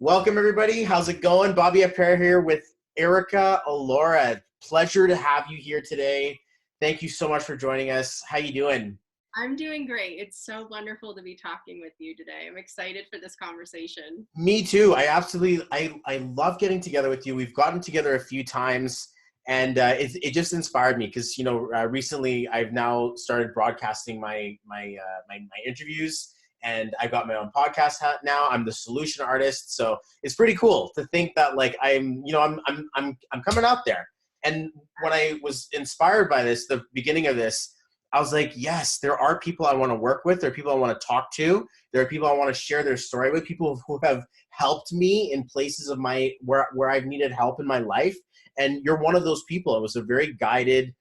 Welcome, everybody. How's it going? Bobby Parihar here with Erika, Alaura. Pleasure to have you here today. Thank you so much for joining us. How you doing? I'm doing great. It's so wonderful to be talking with you today. I'm excited for this conversation. Me too. I love getting together with you. We've gotten together a few times, and it just inspired me because recently I've now started broadcasting my interviews, and I got my own podcast now. I'm the solution artist, so it's pretty cool to think that like I'm coming out there. And when I was inspired by this, the beginning of this, I was like, yes, there are people I want to work with. There are people I want to talk to. There are people I want to share their story with, people who have helped me in places of where I've needed help in my life. And you're one of those people. It was a very guided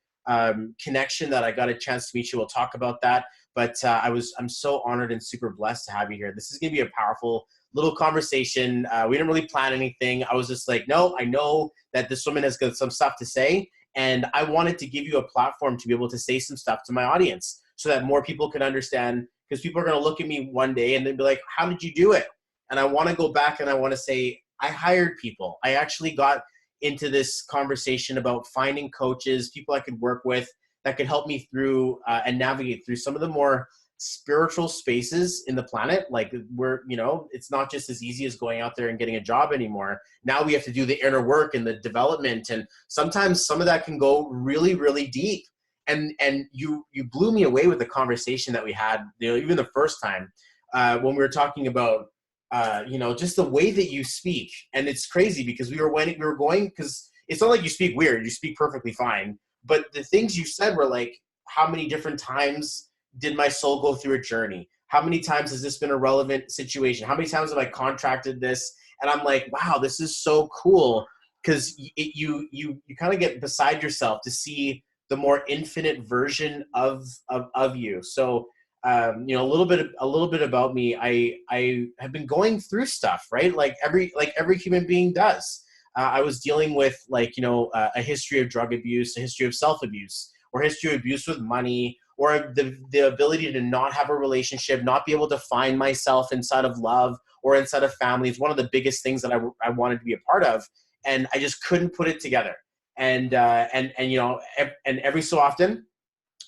connection that I got a chance to meet you. We'll talk about that. But I'm so honored and super blessed to have you here. This is going to be a powerful little conversation. We didn't really plan anything. I was just like, no, I know that this woman has got some stuff to say. And I wanted to give you a platform to be able to say some stuff to my audience so that more people can understand, because people are going to look at me one day and they'll be like, how did you do it? And I want to go back and I want to say, I hired people. I actually got into this conversation about finding coaches, people I could work with that could help me through and navigate through some of the more spiritual spaces in the planet. Like it's not just as easy as going out there and getting a job anymore. Now we have to do the inner work and the development. And sometimes some of that can go really, really deep. And you blew me away with the conversation that we had, even the first time when we were talking about, just the way that you speak. And it's crazy because we were going, because it's not like you speak weird, you speak perfectly fine. But the things you said were like, how many different times did my soul go through a journey? How many times has this been a relevant situation? How many times have I contracted this? And I'm like, wow, this is so cool, because you kind of get beside yourself to see the more infinite version of you. So a little bit about me. I have been going through stuff, right? Like every human being does. I was dealing with a history of drug abuse, a history of self-abuse, or history of abuse with money, or the ability to not have a relationship, not be able to find myself inside of love or inside of family. It's one of the biggest things that I wanted to be a part of, and I just couldn't put it together. And every so often,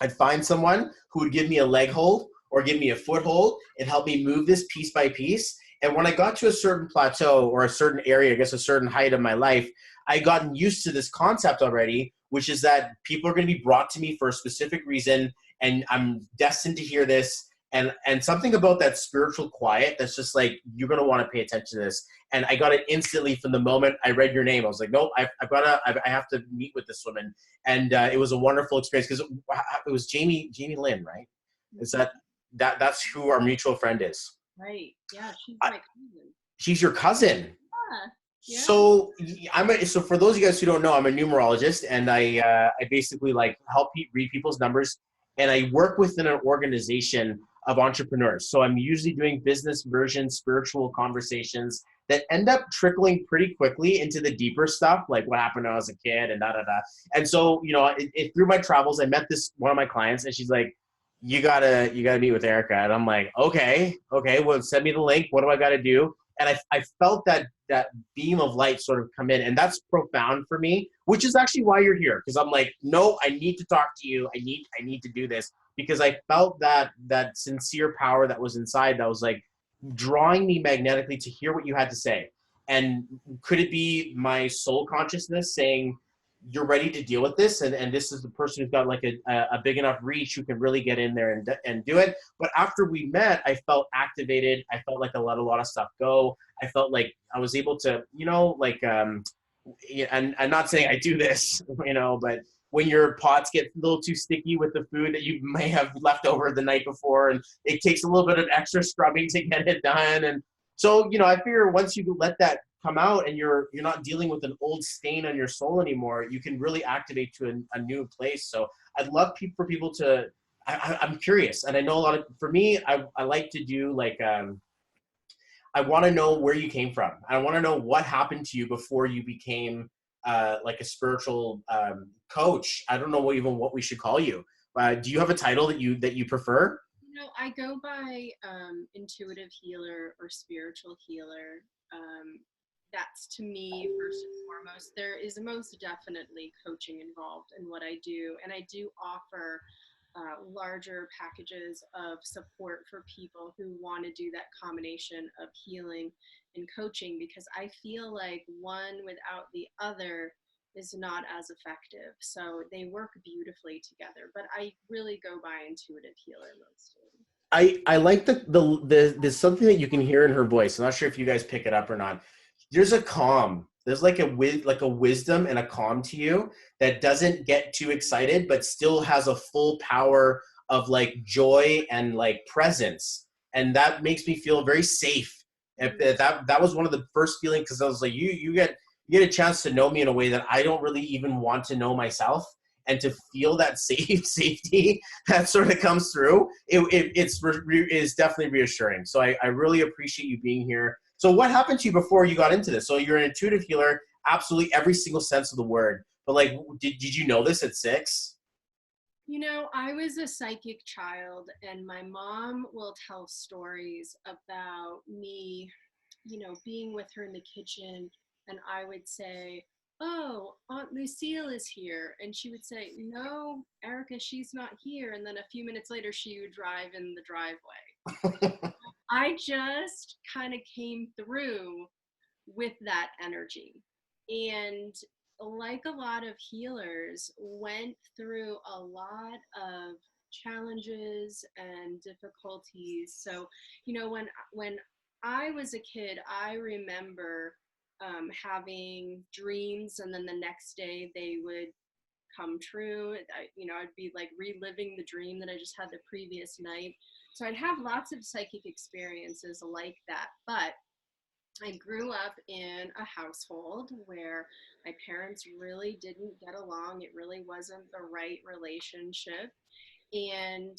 I'd find someone who would give me a leg hold or give me a foothold and help me move this piece by piece. And when I got to a certain plateau or a certain area, I guess a certain height of my life, I gotten used to this concept already, which is that people are going to be brought to me for a specific reason, and I'm destined to hear this. And something about that spiritual quiet that's just like, you're going to want to pay attention to this. And I got it instantly from the moment I read your name. I was like, nope, I have to meet with this woman. And it was a wonderful experience because it was Jamie Lynn, right? Is that's who our mutual friend is? Right. Yeah, she's my cousin. She's your cousin. Yeah. So so for those of you guys who don't know, I'm a numerologist, and I basically like help read people's numbers, and I work within an organization of entrepreneurs. So I'm usually doing business version, spiritual conversations that end up trickling pretty quickly into the deeper stuff, like what happened when I was a kid and da da da. And so through my travels, I met this one of my clients, and she's like, you gotta meet with Erika. And I'm like, okay, well, send me the link. What do I gotta do? And I felt that beam of light sort of come in, and that's profound for me, which is actually why you're here. Because I'm like, no, I need to talk to you. I need to do this, because I felt that sincere power that was inside, that was like drawing me magnetically to hear what you had to say. And could it be my soul consciousness saying, you're ready to deal with this, and this is the person who's got like a big enough reach who can really get in there and do it. But after we met, I felt activated. I felt like I let a lot of stuff go. I felt like I was able to, and I'm not saying I do this, but when your pots get a little too sticky with the food that you may have left over the night before, and it takes a little bit of extra scrubbing to get it done. And so, I figure once you let that come out and you're not dealing with an old stain on your soul anymore, you can really activate to a new place. So I'd love for people to, I'm curious. And I know for me, I like to do like, I want to know where you came from. I want to know what happened to you before you became like a spiritual coach. I don't know what we should call you. Do you have a title that you prefer? I go by intuitive healer or spiritual healer. That's to me, first and foremost. There is most definitely coaching involved in what I do. And I do offer larger packages of support for people who want to do that combination of healing and coaching, because I feel like one without the other is not as effective. So they work beautifully together, but I really go by intuitive healer mostly. I like the there's something that you can hear in her voice. I'm not sure if you guys pick it up or not. There's a calm. There's like a wisdom and a calm to you that doesn't get too excited, but still has a full power of like joy and like presence, and that makes me feel very safe. That was one of the first feelings, because I was like, you get a chance to know me in a way that I don't really even want to know myself, and to feel that safety that sort of comes through, it's definitely reassuring. So I really appreciate you being here. So what happened to you before you got into this? So you're an intuitive healer, absolutely every single sense of the word. But like, did you know this at 6? I was a psychic child, and my mom will tell stories about me, being with her in the kitchen, and I would say, "Oh, Aunt Lucille is here." And she would say, "No, Erica, she's not here." And then a few minutes later, she would drive in the driveway. I just kind of came through with that energy. And like a lot of healers, went through a lot of challenges and difficulties. So, when I was a kid, I remember having dreams, and then the next day they would come true. I'd be like reliving the dream that I just had the previous night. So I'd have lots of psychic experiences like that. But I grew up in a household where my parents really didn't get along. It really wasn't the right relationship. And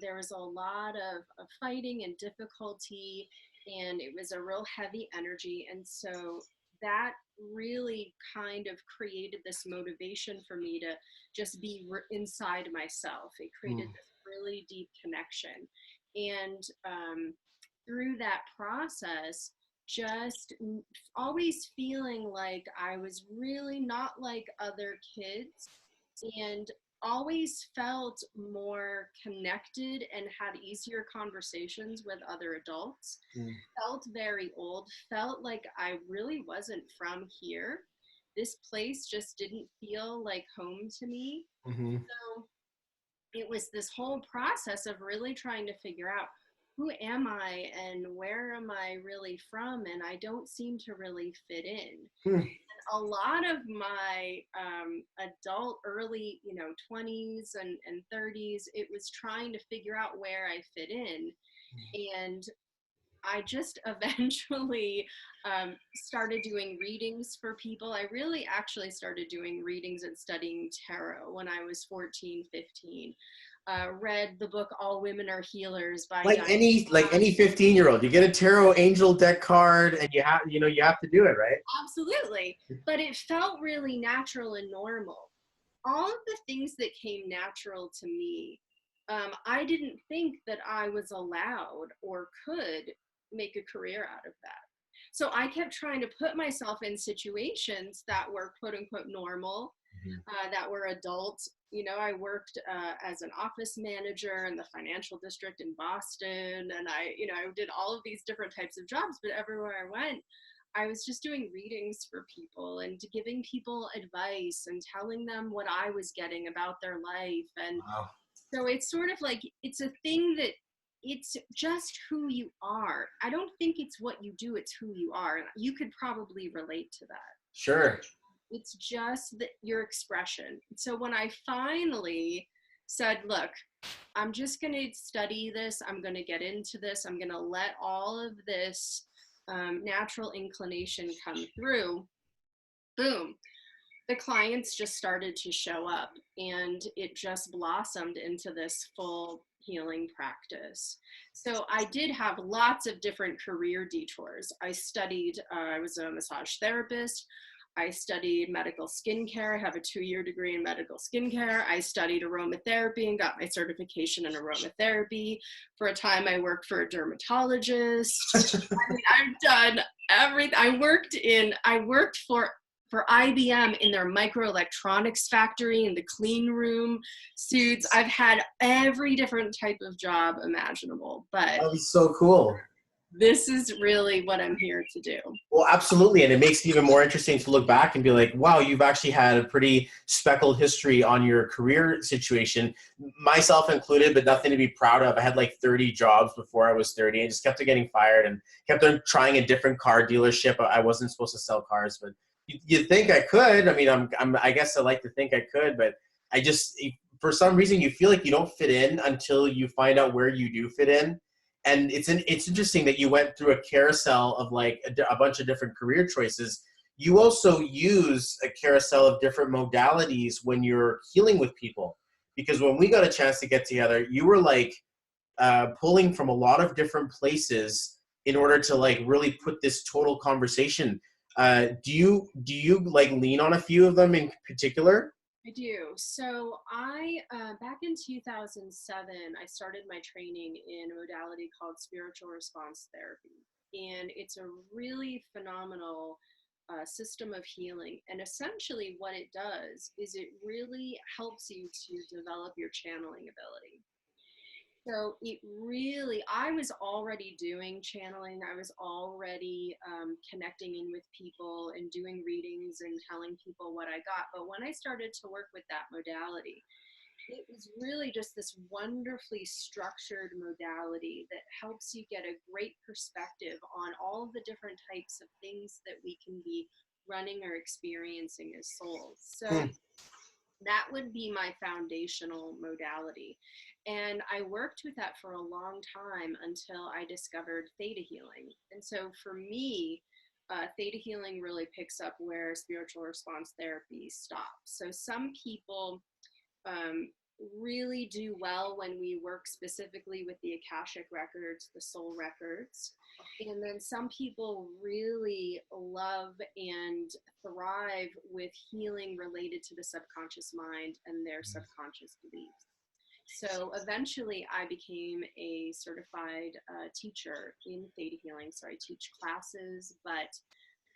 there was a lot of fighting and difficulty, and it was a real heavy energy. And so that really kind of created this motivation for me to just be inside myself. It created this really deep connection. And through that process, just always feeling like I was really not like other kids, and always felt more connected and had easier conversations with other adults. Felt very old, felt like I really wasn't from here. This place just didn't feel like home to me. Mm-hmm. So it was this whole process of really trying to figure out, who am I and where am I really from? And I don't seem to really fit in. A lot of my adult early 20s and 30s, it was trying to figure out where I fit in. And I just eventually started doing readings for people. I really actually started doing readings and studying tarot when I was 14, 15. Read the book All Women Are Healers by Like any 15-year-old, you get a tarot angel deck card, and you have to do it, right? Absolutely. But it felt really natural and normal. All of the things that came natural to me, I didn't think that I was allowed or could make a career out of that. So I kept trying to put myself in situations that were quote unquote normal, that were adults. I worked as an office manager in the financial district in Boston, and I did all of these different types of jobs, but everywhere I went, I was just doing readings for people and giving people advice and telling them what I was getting about their life. And Wow. so it's sort of like, it's a thing that it's just who you are. I don't think it's what you do, it's who you are. And you could probably relate to that. Sure. It's just your expression. So when I finally said, look, I'm just going to study this, I'm going to get into this, I'm going to let all of this natural inclination come through, boom, the clients just started to show up, and it just blossomed into this full healing practice. So I did have lots of different career detours. I studied, I was a massage therapist. I studied medical skincare. I have a 2-year degree in medical skincare. I studied aromatherapy and got my certification in aromatherapy. For a time, I worked for a dermatologist. I mean, I've done everything. I worked for IBM in their microelectronics factory in the clean room suits. I've had every different type of job imaginable, but That was so cool. this is really what I'm here to do. Well, absolutely. And it makes it even more interesting to look back and be like, wow, you've actually had a pretty speckled history on your career situation, myself included, but nothing to be proud of. I had like 30 jobs before I was 30 and just kept on getting fired and kept on trying a different car dealership. I wasn't supposed to sell cars, but you'd think I could. I mean, I guess I like to think I could, but I just, for some reason, you feel like you don't fit in until you find out where you do fit in. And it's interesting that you went through a carousel of like a bunch of different career choices. You also use a carousel of different modalities when you're healing with people. Because when we got a chance to get together, you were like pulling from a lot of different places in order to like really put this total conversation. Do you like lean on a few of them in particular? I do. So back in 2007, I started my training in a modality called spiritual response therapy. And it's a really phenomenal system of healing. And essentially what it does is it really helps you to develop your channeling ability. So I was already doing channeling. I was already connecting in with people and doing readings and telling people what I got. But when I started to work with that modality, it was really just this wonderfully structured modality that helps you get a great perspective on all of the different types of things that we can be running or experiencing as souls. So that would be my foundational modality. And I worked with that for a long time until I discovered theta healing. And so for me, theta healing really picks up where spiritual response therapy stops. So some people really do well when we work specifically with the Akashic records, the soul records. And then some people really love and thrive with healing related to the subconscious mind and their subconscious beliefs. So eventually I became a certified teacher in theta healing. So I teach classes, but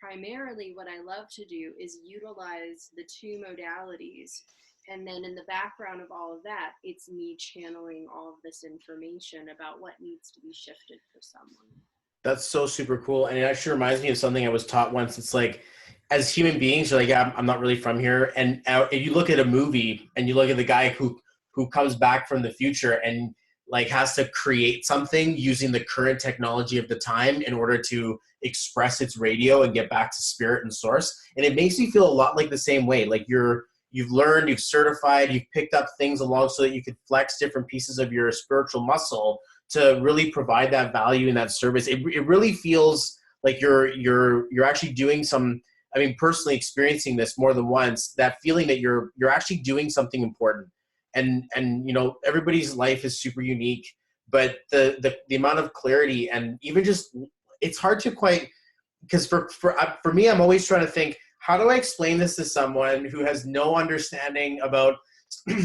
primarily what I love to do is utilize the two modalities. And then in the background of all of that, it's me channeling all of this information about what needs to be shifted for someone. That's so super cool. And it actually reminds me of something I was taught once. It's like, as human beings, you're like, yeah, I'm not really from here. And if you look at a movie and you look at the guy who comes back from the future and like has to create something using the current technology of the time in order to express its radio and get back to spirit and source. And it makes me feel a lot like the same way. Like you've learned, you've certified, you've picked up things along so that you could flex different pieces of your spiritual muscle to really provide that value and that service. It really feels like you're actually doing some, I mean, personally experiencing this more than once, that feeling that you're actually doing something important. And you know, everybody's life is super unique, but the amount of clarity and even just, it's hard to quite, because for me, I'm always trying to think, how do I explain this to someone who has no understanding about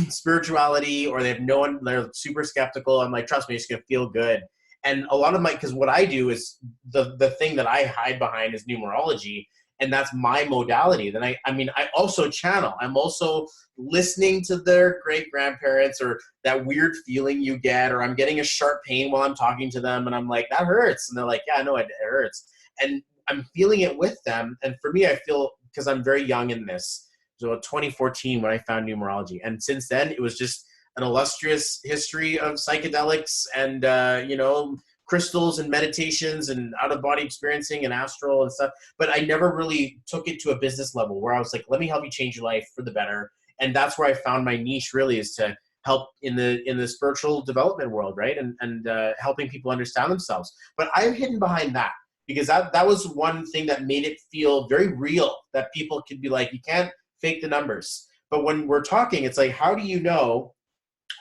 spirituality, or they're super skeptical? I'm like, trust me, it's gonna feel good. And a lot of because what I do is the thing that I hide behind is numerology, and that's my modality. Then I mean, I also channel. I'm also listening to their great grandparents, or that weird feeling you get, or I'm getting a sharp pain while I'm talking to them, and I'm like, that hurts, and they're like, yeah, I know it hurts, and I'm feeling it with them. And for me, I feel, because I'm very young in this, so 2014 when I found numerology, and since then it was just an illustrious history of psychedelics and you know, crystals and meditations and out-of-body experiencing and astral and stuff. But I never really took it to a business level where I was like, let me help you change your life for the better. And that's where I found my niche, really, is to help in the spiritual development world, right? And helping people understand themselves. But I'm hidden behind that, because that was one thing that made it feel very real, that people could be like, you can't fake the numbers. But when we're talking, it's like, how do you know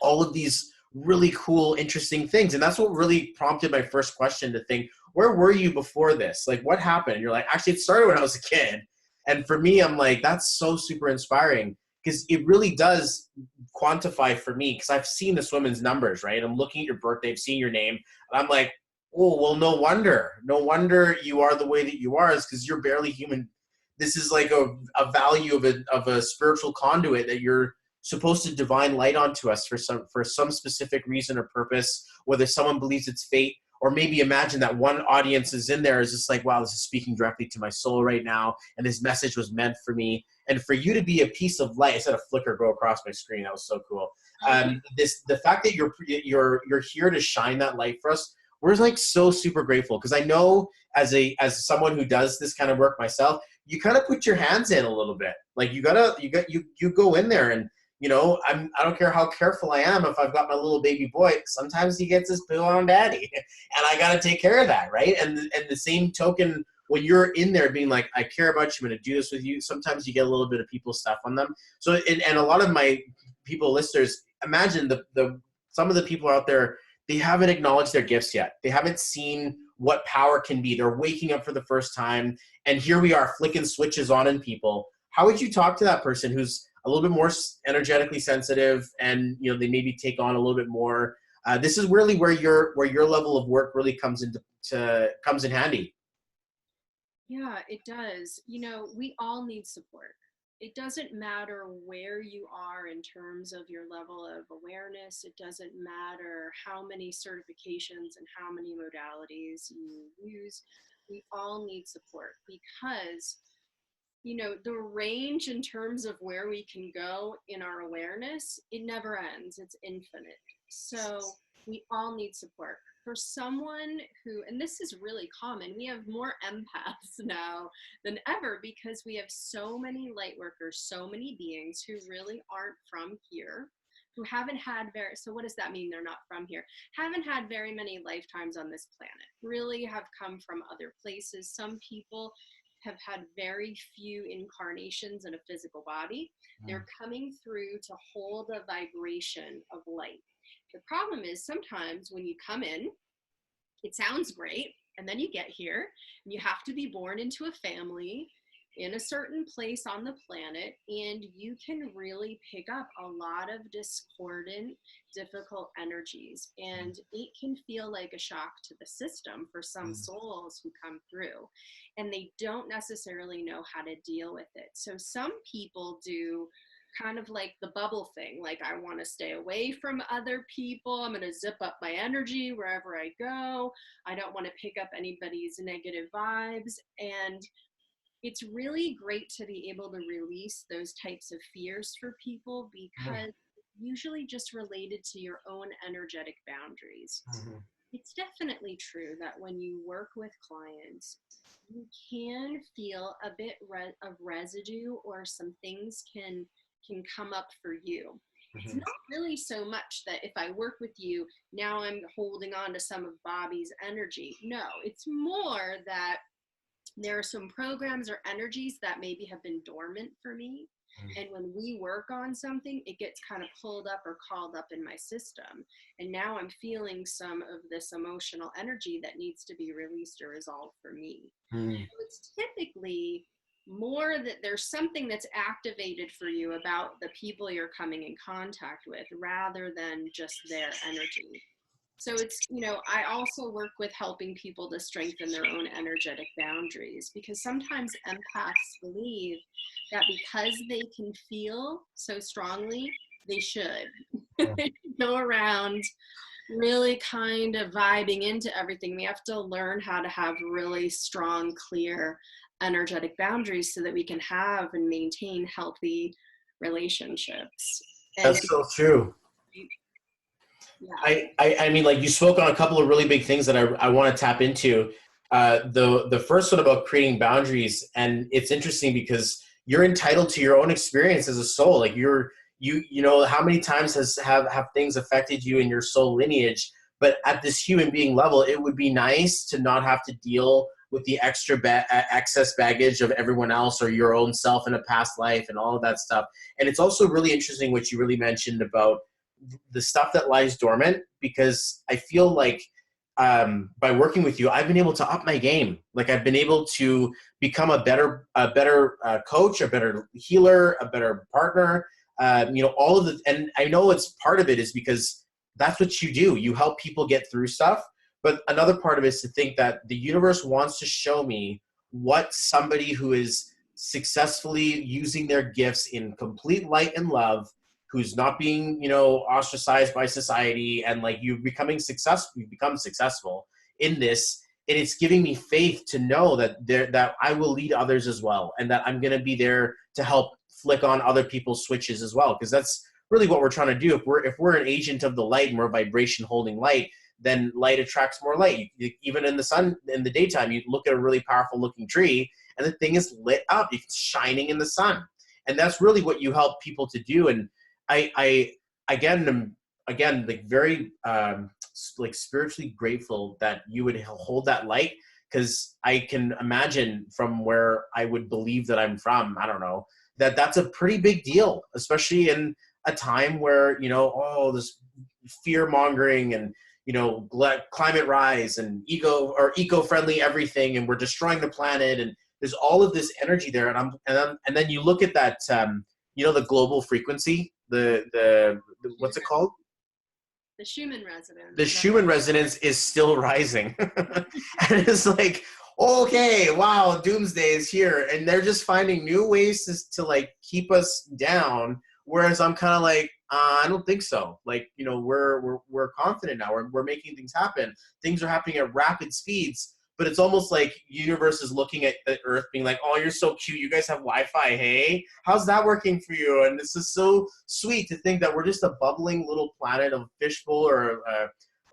all of these really cool, interesting things? And that's what really prompted my first question to think, where were you before this? Like, what happened? And you're like, actually, it started when I was a kid. And for me, I'm like, that's so super inspiring, because it really does quantify for me, because I've seen this woman's numbers, right? I'm looking at your birthday, I've seen your name, and I'm like, oh, well, no wonder you are the way that you are, is because you're barely human. This is like a value of a spiritual conduit that you're supposed to divine light onto us for some specific reason or purpose, whether someone believes it's fate, or maybe imagine that one audience is in there is just like, wow, this is speaking directly to my soul right now, and this message was meant for me. And for you to be a piece of light, I said a flicker go across my screen. That was so cool. The fact that you're here to shine that light for us, we're like so super grateful, because I know as someone who does this kind of work myself, you kind of put your hands in a little bit. Like you go in there, and I don't care how careful I am. If I've got my little baby boy, sometimes he gets his poo on daddy, and I got to take care of that, right? And the same token, when you're in there being like, I care about you, I'm going to do this with you, sometimes you get a little bit of people stuff on them. So, and a lot of my people listeners, imagine some of the people out there, they haven't acknowledged their gifts yet. They haven't seen what power can be. They're waking up for the first time, and here we are flicking switches on in people. How would you talk to that person who's a little bit more energetically sensitive, and they maybe take on a little bit more? This is really where your level of work really comes in handy. Yeah, it does. We all need support. It doesn't matter where you are in terms of your level of awareness. It doesn't matter how many certifications and how many modalities you use. We all need support, because the range in terms of where we can go in our awareness, it never ends. It's infinite. So we all need support. For someone who, and this is really common, we have more empaths now than ever, because we have so many light workers, so many beings who really aren't from here, who haven't had so what does that mean? They're not from here. Haven't had very many lifetimes on this planet, really have come from other places. Some people have had very few incarnations in a physical body. They're coming through to hold a vibration of light. The problem is, sometimes when you come in, it sounds great, and then you get here, and you have to be born into a family in a certain place on the planet, and you can really pick up a lot of discordant, difficult energies, and it can feel like a shock to the system for some souls who come through, and they don't necessarily know how to deal with it. So some people do kind of like the bubble thing, like, I want to stay away from other people, I'm going to zip up my energy wherever I go, I don't want to pick up anybody's negative vibes. And it's really great to be able to release those types of fears for people, because usually just related to your own energetic boundaries. It's definitely true that when you work with clients, you can feel a bit of residue, or some things can come up for you. It's not really so much that if I work with you, now I'm holding on to some of Bobby's energy. No, it's more that there are some programs or energies that maybe have been dormant for me. And when we work on something, it gets kind of pulled up or called up in my system. And now I'm feeling some of this emotional energy that needs to be released or resolved for me. So it's typically more that there's something that's activated for you about the people you're coming in contact with, rather than just their energy. So it's, I also work with helping people to strengthen their own energetic boundaries, because sometimes empaths believe that because they can feel so strongly, they should go around really kind of vibing into everything. We have to learn how to have really strong, clear energetic boundaries so that we can have and maintain healthy relationships. That's so true. Yeah. I mean, like, you spoke on a couple of really big things that I want to tap into. The first one about creating boundaries, and it's interesting because you're entitled to your own experience as a soul. Like, you how many times have things affected you in your soul lineage? But at this human being level, it would be nice to not have to deal with the excess baggage of everyone else or your own self in a past life and all of that stuff. And it's also really interesting what you really mentioned about the stuff that lies dormant, because I feel like by working with you, I've been able to up my game. Like I've been able to become a better coach, a better healer, a better partner. All of the, and I know it's part of it is because that's what you do. You help people get through stuff. But another part of it is to think that the universe wants to show me what somebody who is successfully using their gifts in complete light and love, who's not being, ostracized by society, and like you become successful in this, and it's giving me faith to know that I will lead others as well, and that I'm going to be there to help flick on other people's switches as well, because that's really what we're trying to do. If we're an agent of the light and we're vibration holding light, then light attracts more light. Even in the sun, in the daytime, you look at a really powerful looking tree and the thing is lit up, it's shining in the sun, and that's really what you help people to do. And I again am like very like spiritually grateful that you would hold that light, because I can imagine from where I would believe that I'm from, I don't know, that's a pretty big deal, especially in a time where this fear mongering and climate rise and eco-friendly everything, and we're destroying the planet, and there's all of this energy there, and then you look at that the global frequency, the what's it called? The Schumann resonance. The Schumann resonance is still rising. And it's like, okay, wow, doomsday is here. And they're just finding new ways to like keep us down. Whereas I'm kind of like, I don't think so. Like, we're confident now. We're making things happen. Things are happening at rapid speeds. But it's almost like universe is looking at the Earth being like, oh, you're so cute. You guys have Wi-Fi. Hey, how's that working for you? And this is so sweet to think that we're just a bubbling little planet of fishbowl, or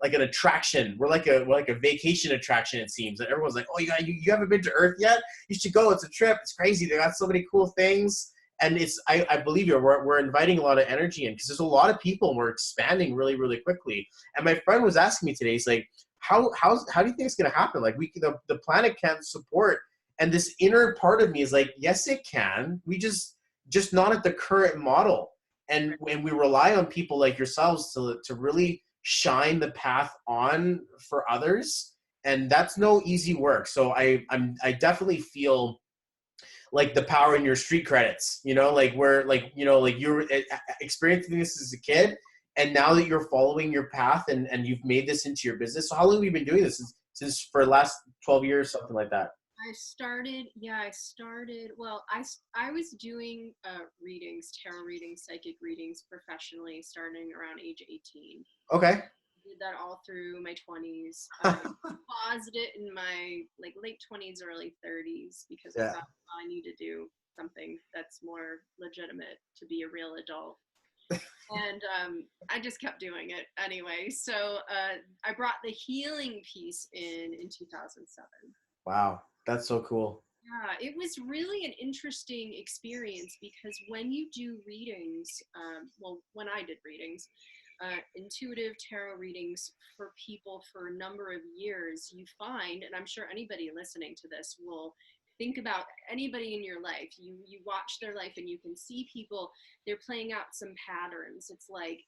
like an attraction. We're like a vacation attraction, it seems. And everyone's like, oh, you haven't been to Earth yet? You should go. It's a trip. It's crazy. They got so many cool things. And I believe you. We're inviting a lot of energy in, because there's a lot of people, and we're expanding really, really quickly. And my friend was asking me today, he's like, how do you think it's going to happen? Like the planet can't support. And this inner part of me is like, yes, it can. We just not at the current model. And when we rely on people like yourselves to really shine the path on for others, and that's no easy work. So I definitely feel like the power in your street credits, like where like you're experiencing this as a kid, and now that you're following your path, and you've made this into your business. So how long have you been doing this? Since for the last 12 years, something like that? Well, I was doing tarot readings, psychic readings professionally starting around age 18. Okay. Did that all through my 20s. Paused it in my late 20s, early 30s, because I thought, I need to do something that's more legitimate to be a real adult. And I just kept doing it anyway. So I brought the healing piece in 2007. Wow, that's so cool. Yeah, it was really an interesting experience, because when you do readings, when I did readings, intuitive tarot readings for people for a number of years, you find, and I'm sure anybody listening to this will think about anybody in your life. You watch their life and you can see people, they're playing out some patterns. It's like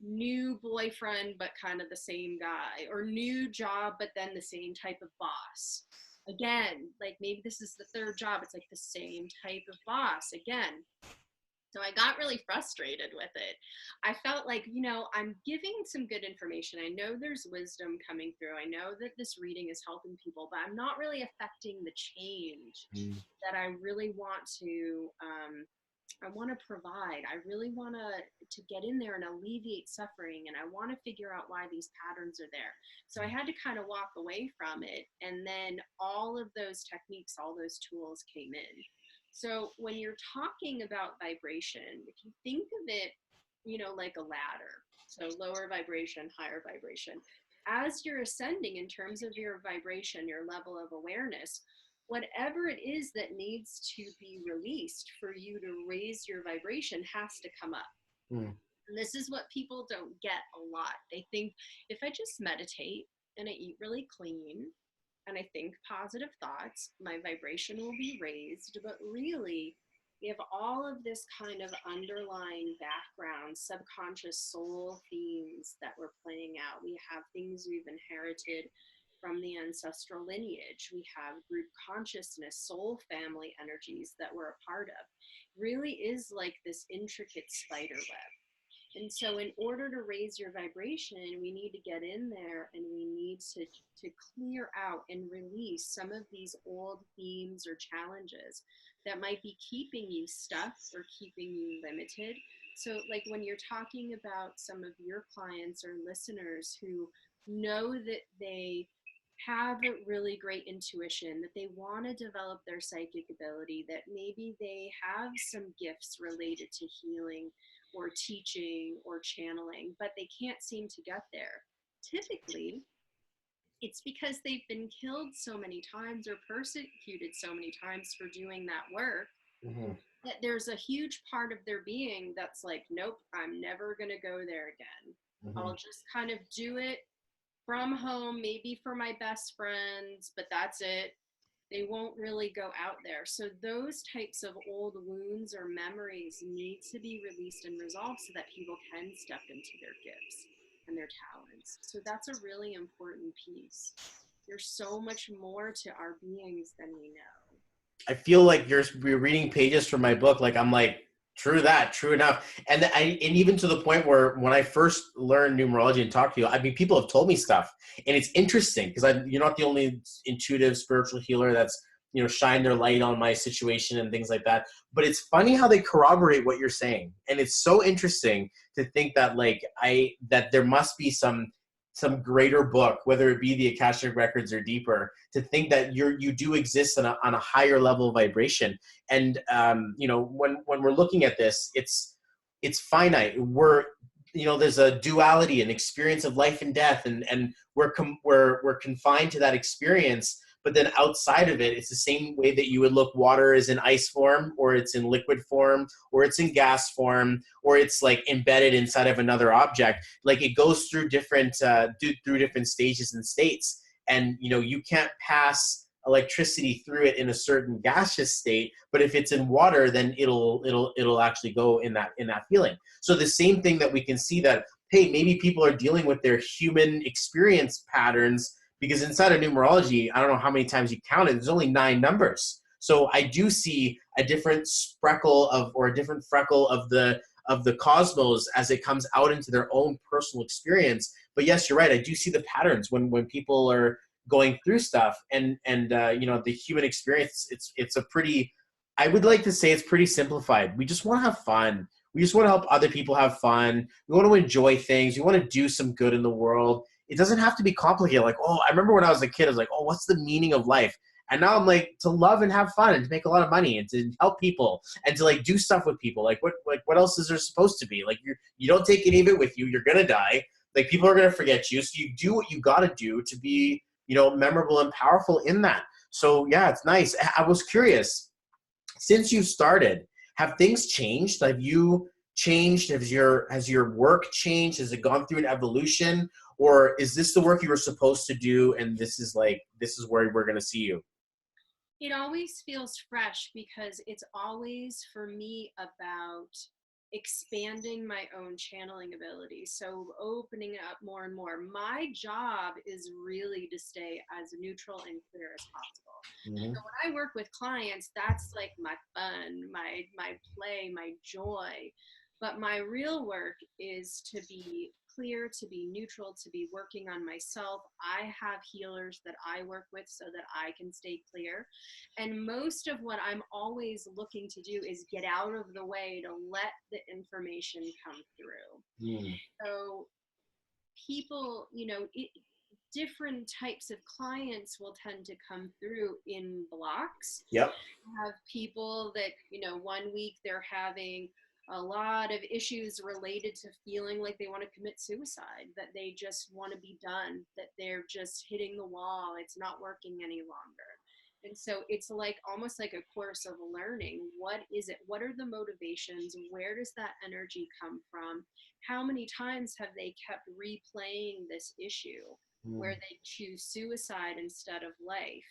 new boyfriend but kind of the same guy, or new job but then the same type of boss. Again, like maybe this is the third job, it's like the same type of boss again. So I got really frustrated with it. I felt like, I'm giving some good information. I know there's wisdom coming through. I know that this reading is helping people, but I'm not really affecting the change that I really want to. I want to provide. I really want to get in there and alleviate suffering, and I want to figure out why these patterns are there. So I had to kind of walk away from it, and then all of those techniques, all those tools came in. So when you're talking about vibration, if you think of it, like a ladder, so lower vibration, higher vibration, as you're ascending in terms of your vibration, your level of awareness, whatever it is that needs to be released for you to raise your vibration has to come up. And this is what people don't get a lot. They think, if I just meditate and I eat really clean, and I think positive thoughts, my vibration will be raised. But really, We have all of this kind of underlying background, subconscious soul themes that we're playing out. We have things we've inherited from the ancestral lineage. We have group consciousness, soul family energies that we're a part of. Really is like this intricate spider web. And so, in order to raise your vibration, we need to get in there and we need to clear out and release some of these old themes or challenges that might be keeping you stuck or keeping you limited. So, like when you're talking about some of your clients or listeners who know that they have a really great intuition, that they want to develop their psychic ability, that maybe they have some gifts related to healing or teaching or channeling, but they can't seem to get there. Typically, it's because they've been killed so many times or persecuted so many times for doing that work Mm-hmm. that there's a huge part of their being that's like, nope, I'm never going to go there again. Mm-hmm. I'll just kind of do it from home, maybe for my best friends, but that's it. They won't really go out there. So those types of old wounds or memories need to be released and resolved so that people can step into their gifts and their talents. So that's a really important piece. There's so much more to our beings than we know. I feel like you're reading pages from my book. Like I'm like, true that, true enough. And even to the point where when I first learned numerology and talked to you, I mean, people have told me stuff, and it's interesting because you're not the only intuitive spiritual healer that's shined their light on my situation and things like that. But it's funny how they corroborate what you're saying, and it's so interesting to think that that there must be some greater book, whether it be the Akashic records or deeper, to think that you do exist on a higher level of vibration. And when we're looking at this, it's finite. There's a duality, an experience of life and death, and we're confined to that experience. But then outside of it, it's the same way that you would look. Water is in ice form, or it's in liquid form, or it's in gas form, or it's like embedded inside of another object. Like it goes through different stages and states, and you can't pass electricity through it in a certain gaseous state, but if it's in water, then it'll actually go in that feeling. So the same thing that we can see that, hey, maybe people are dealing with their human experience patterns, because inside of numerology, I don't know how many times you counted, there's only 9 numbers. So I do see a different a different freckle of the cosmos as it comes out into their own personal experience. But yes, you're right. I do see the patterns when people are going through stuff, and the human experience. It's a pretty, I would like to say it's pretty simplified. We just want to have fun. We just want to help other people have fun. We want to enjoy things. We want to do some good in the world. It doesn't have to be complicated. Like, oh, I remember when I was a kid, I was like, oh, what's the meaning of life? And now I'm like, to love and have fun and to make a lot of money and to help people and to like do stuff with people. Like what else is there supposed to be? Like you don't take any of it with you. You're gonna die. Like people are gonna forget you. So you do what you gotta do to be, memorable and powerful in that. So yeah, it's nice. I was curious, since you started, have things changed? Have you changed? Has your work changed? Has it gone through an evolution? Or is this the work you were supposed to do and this is where we're gonna see you? It always feels fresh because it's always for me about expanding my own channeling ability. So opening up more and more. My job is really to stay as neutral and clear as possible. Mm-hmm. So when I work with clients, that's like my fun, my play, my joy. But my real work is to be clear, to be neutral, to be working on myself. I have healers that I work with so that I can stay clear. And most of what I'm always looking to do is get out of the way to let the information come through. Mm. So people, different types of clients will tend to come through in blocks. Yep. Have people that, one week they're having a lot of issues related to feeling like they want to commit suicide, that they just want to be done, that they're just hitting the wall, it's not working any longer. And so it's like almost like a course of learning. What is it? What are the motivations? Where does that energy come from? How many times have they kept replaying this issue where Mm. they choose suicide instead of life?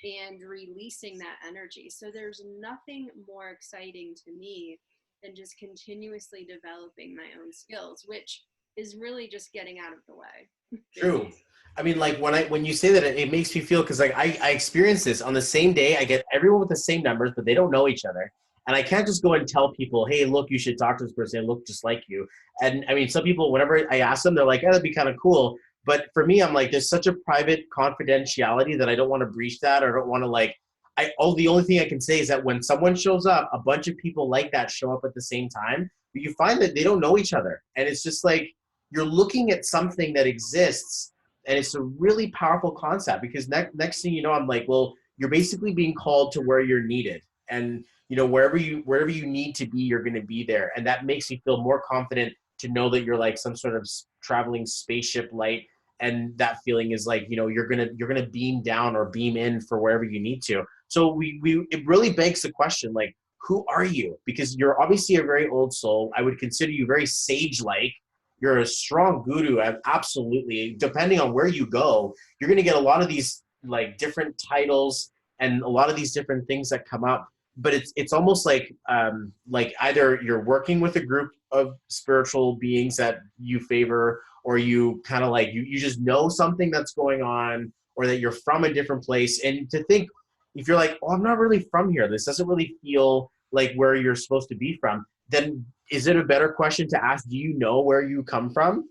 and releasing that energy. So there's nothing more exciting to me than just continuously developing my own skills, which is really just getting out of the way. True. I mean, like when you say that, it makes me feel, because like I experience this on the same day. I get everyone with the same numbers, but they don't know each other, and I can't just go and tell people, "Hey, look, you should talk to this person. They look just like you." And I mean, some people, whenever I ask them, they're like, "Oh, that'd be kind of cool." But for me, I'm like, there's such a private confidentiality that I don't want to breach that, or don't want to like. The only thing I can say is that when someone shows up, a bunch of people like that show up at the same time, but you find that they don't know each other, and it's just like you're looking at something that exists, and it's a really powerful concept, because next thing you know, I'm like, well, you're basically being called to where you're needed, and wherever you need to be, you're going to be there, and that makes me feel more confident to know that you're like some sort of traveling spaceship light, and that feeling is like, you're gonna beam down or beam in for wherever you need to. So it really begs the question, like, who are you? Because you're obviously a very old soul. I would consider you very sage-like. You're a strong guru, absolutely. Depending on where you go, you're going to get a lot of these like different titles and a lot of these different things that come up. But it's almost like either you're working with a group of spiritual beings that you favor, or you kind of like you just know something that's going on, or that you're from a different place. And to think, if you're like, oh, I'm not really from here, this doesn't really feel like where you're supposed to be from, then is it a better question to ask, do you know where you come from?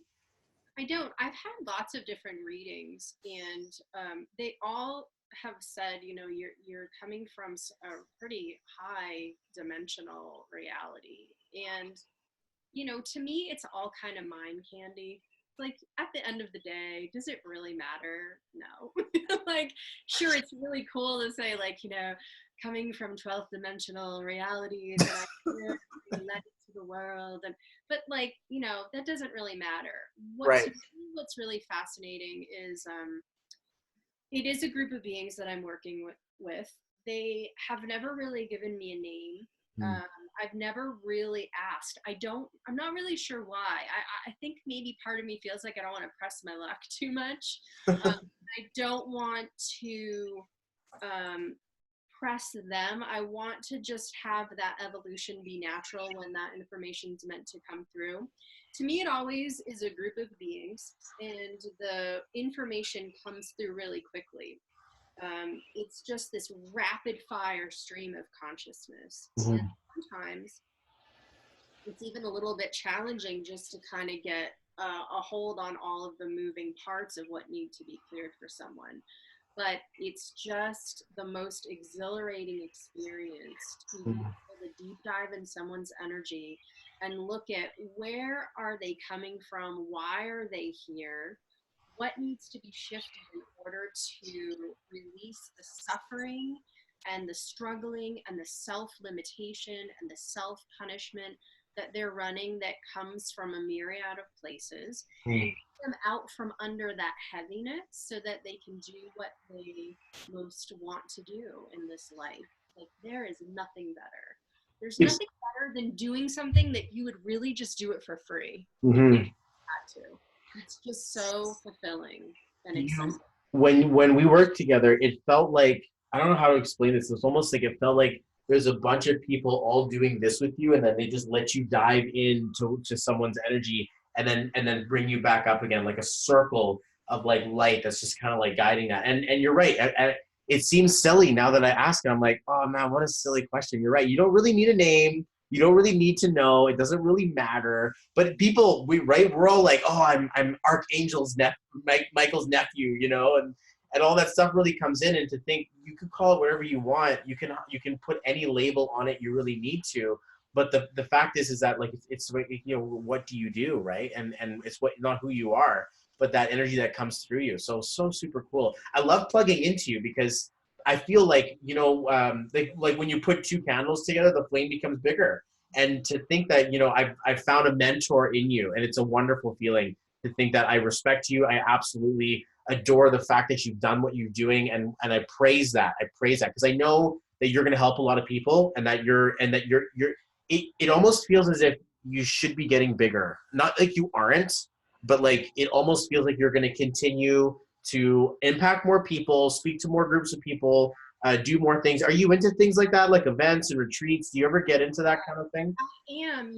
I don't. I've had lots of different readings, and they all have said, you're coming from a pretty high dimensional reality, and to me, it's all kind of mind candy. Like, at the end of the day, does it really matter? No. Like, sure, it's really cool to say, like, coming from 12th dimensional realities, and I'm led to the world, but like, that doesn't really matter. Right. What's really fascinating is it is a group of beings that I'm working with. They have never really given me a name. Hmm. I've never really asked. I'm not really sure why. I think maybe part of me feels like I don't want to press my luck too much. I don't want to um, press them. I want to just have that evolution be natural when that information is meant to come through. To me, it always is a group of beings, and the information comes through really quickly. It's just this rapid fire stream of consciousness. And Mhm. sometimes it's even a little bit challenging just to kind of get a hold on all of the moving parts of what need to be cleared for someone. But it's just the most exhilarating experience to be Mhm. able to deep dive in someone's energy and look at where are they coming from, why are they here, what needs to be shifted in order to release the suffering and the struggling and the self-limitation and the self-punishment that they're running that comes from a myriad of places, and get them out from under that heaviness so that they can do what they most want to do in this life. Like, there is nothing better. There's It's nothing better than doing something that you would really just do it for free if you mhm. had to. It's just so fulfilling and exciting. you when we worked together, it felt like, I don't know how to explain this. It's almost like it felt like there's a bunch of people all doing this with you, and then they just let you dive into someone's energy, and then bring you back up again, like a circle of like light that's just kind of like guiding that. And you're right. It seems silly now that I ask it. I'm like, oh man, what a silly question. You're right. You don't really need a name. You don't really need to know. It doesn't really matter. But people, we're all like, oh, I'm Archangel's nephew, Michael's nephew, and all that stuff really comes in. And to think you could call it whatever you want, you can put any label on it you really need to. But the fact is that like it's what do you do, right? And it's what, not who you are, but that energy that comes through you. So super cool. I love plugging into you because I feel like like when you put two candles together, the flame becomes bigger. And to think that I've found a mentor in you, and it's a wonderful feeling to think that I respect you. I absolutely adore the fact that you've done what you're doing, and I praise that. I praise that because I know that you're going to help a lot of people, and that you're. It almost feels as if you should be getting bigger. Not like you aren't, but like it almost feels like you're going to continue to impact more people, speak to more groups of people, do more things. Are you into things like that, like events and retreats? Do you ever get into that kind of thing? I am,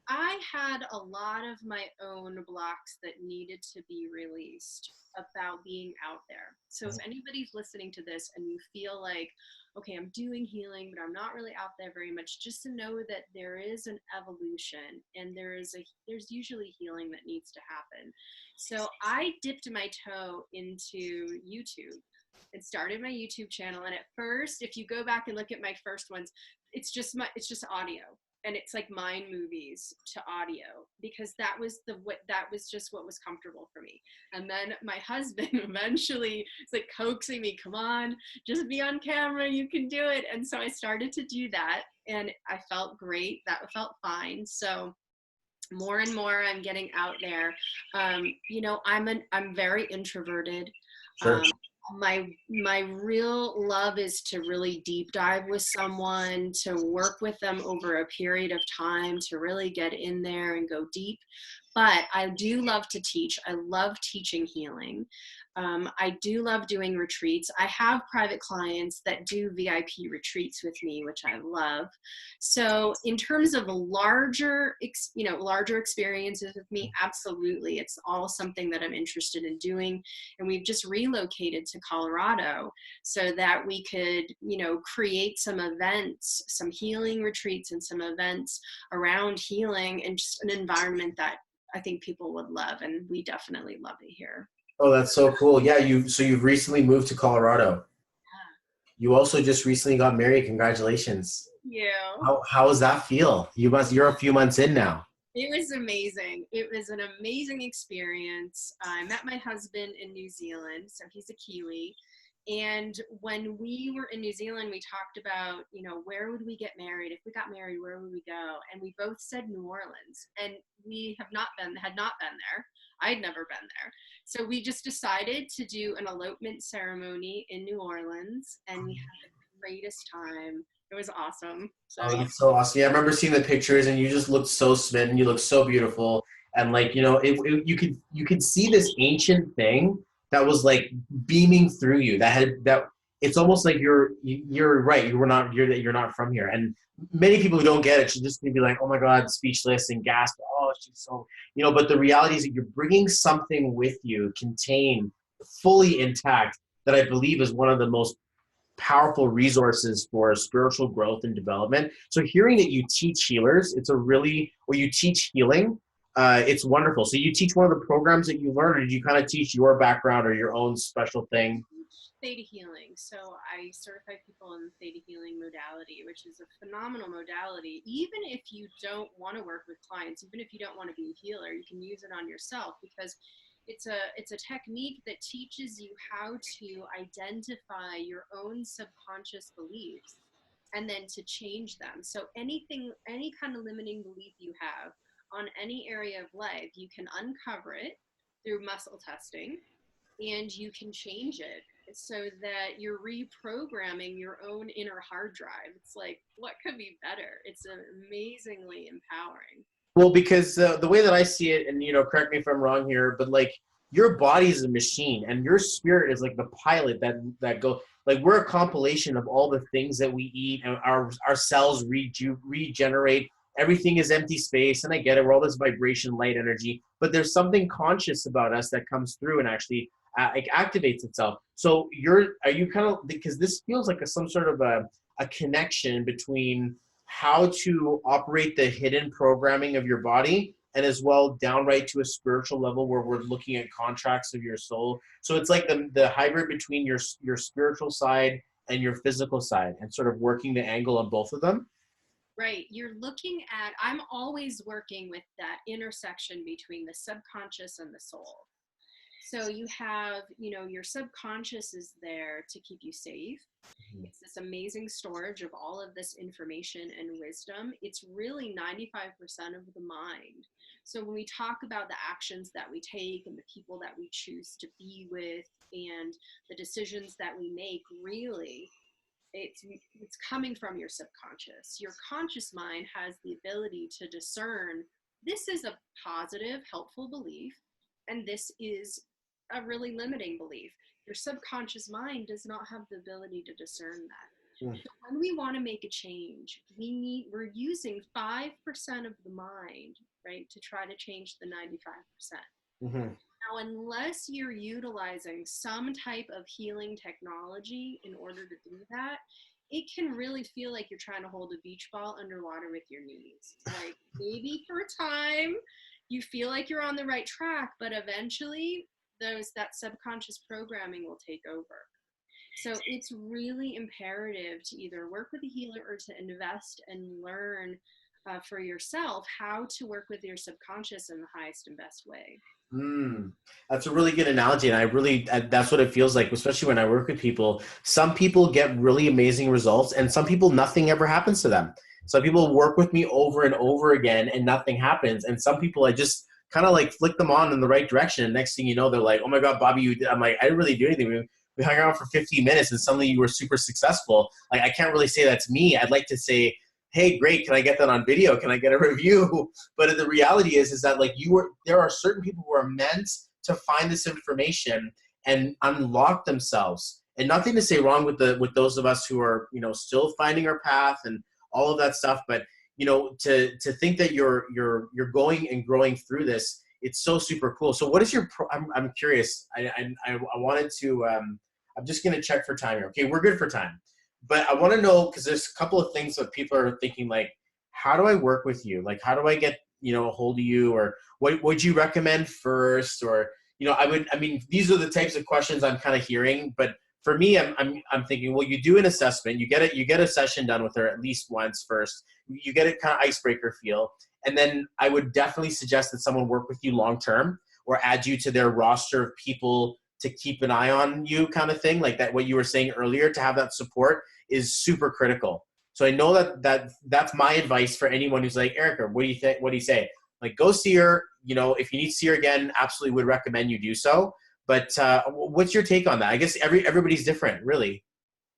I had a lot of my own blocks that needed to be released about being out there. So if anybody's listening to this and you feel like, okay, I'm doing healing, but I'm not really out there very much, just to know that there is an evolution and there's usually healing that needs to happen. So I dipped my toe into YouTube and started my YouTube channel. And at first, if you go back and look at my first ones, it's just audio, and it's like mind movies to audio, because that was just what was comfortable for me. And then my husband eventually is like coaxing me, come on, just be on camera, you can do it. And so I started to do that, and I felt great. That felt fine. So more and more I'm getting out there. I'm very introverted. Sure. um, my real love is to really deep dive with someone, to work with them over a period of time, to really get in there and go deep. But I do love to teach. I love teaching healing. I do love doing retreats. I have private clients that do VIP retreats with me, which I love. So in terms of larger experiences with me, absolutely. It's all something that I'm interested in doing. And we've just relocated to Colorado so that we could, create some events, some healing retreats and some events around healing, and just an environment that I think people would love. And we definitely love it here. Oh, that's so cool. Yeah, you've recently moved to Colorado. You also just recently got married. Congratulations. Yeah. How does that feel? You're a few months in now. It was amazing. It was an amazing experience. I met my husband in New Zealand, so he's a Kiwi. And when we were in New Zealand, we talked about, where would we get married? If we got married, where would we go? And we both said New Orleans. And we had not been there. I'd never been there. So we just decided to do an elopement ceremony in New Orleans, and we had the greatest time. It was awesome. So Oh, yeah. that's so awesome. Yeah, I remember seeing the pictures, and you just looked so smitten. You look so beautiful, and like you could see this ancient thing that was like beaming through you. That it's almost like you're right. You're not from here, and many people who don't get it should just be like, oh my god, speechless and gasp. Oh, she's so But the reality is that you're bringing something with you, contained, fully intact. That I believe is one of the most powerful resources for spiritual growth and development. So hearing that you teach healers, or you teach healing, it's wonderful. So you teach one of the programs that you learned, or did you kind of teach your background or your own special thing? Theta healing. So I certify people in the theta healing modality, which is a phenomenal modality. Even if you don't want to work with clients, even if you don't want to be a healer, you can use it on yourself, because it's a technique that teaches you how to identify your own subconscious beliefs and then to change them. So any kind of limiting belief you have on any area of life, you can uncover it through muscle testing, and you can change it so that you're reprogramming your own inner hard drive. It's like, what could be better? It's amazingly empowering. Well, because the way that I see it, and correct me if I'm wrong here, but like your body is a machine, and your spirit is like the pilot that go. Like we're a compilation of all the things that we eat, and our cells regenerate. Everything is empty space, and I get it. We're all this vibration, light energy, but there's something conscious about us that comes through and actually like activates itself. So are you kind of, because this feels like some sort of a connection between how to operate the hidden programming of your body, and as well downright to a spiritual level where we're looking at contracts of your soul. So it's like the hybrid between your spiritual side and your physical side, and sort of working the angle on both of them. Right. I'm always working with that intersection between the subconscious and the soul. So you have, your subconscious is there to keep you safe. It's this amazing storage of all of this information and wisdom. It's really 95% of the mind. So when we talk about the actions that we take and the people that we choose to be with and the decisions that we make, really, it's coming from your subconscious. Your conscious mind has the ability to discern, this is a positive, helpful belief, and this is a really limiting belief. Your subconscious mind does not have the ability to discern that. Mm. So when we want to make a change, we're using 5% of the mind, right, to try to change the 95%. Mm-hmm. Now, unless you're utilizing some type of healing technology in order to do that, it can really feel like you're trying to hold a beach ball underwater with your knees. Like, maybe for a time you feel like you're on the right track, but eventually that subconscious programming will take over. So it's really imperative to either work with a healer or to invest and learn for yourself how to work with your subconscious in the highest and best way. Mm, that's a really good analogy. And that's what it feels like, especially when I work with people. Some people get really amazing results, and some people, nothing ever happens to them. Some people work with me over and over again and nothing happens. And some people, I just kind of like flick them on in the right direction. And next thing you know, they're like, oh my God, Bobby, you did. I'm like, I didn't really do anything. We hung out for 15 minutes and suddenly you were super successful. Like, I can't really say that's me. I'd like to say, hey, great, can I get that on video? Can I get a review? But the reality is that like there are certain people who are meant to find this information and unlock themselves. And nothing to say wrong with those of us who are, still finding our path and all of that stuff. But, to think that you're going and growing through this, it's so super cool. So what is I'm curious. I wanted to, I'm just going to check for time here. Okay, we're good for time. But I want to know, because there's a couple of things that people are thinking, like, how do I work with you? Like, how do I get, a hold of you? Or what would you recommend first? Or, these are the types of questions I'm kind of hearing. But for me, I'm thinking, well, you do an assessment, you get a session done with her at least once first. You get a kind of icebreaker feel. And then I would definitely suggest that someone work with you long-term or add you to their roster of people to keep an eye on you, kind of thing. Like that, what you were saying earlier, to have that support is super critical. So I know that's my advice for anyone who's like, Erika, what do you think? What do you say? Like, go see her. If you need to see her again, absolutely would recommend you do so. But what's your take on that? I guess everybody's different, really.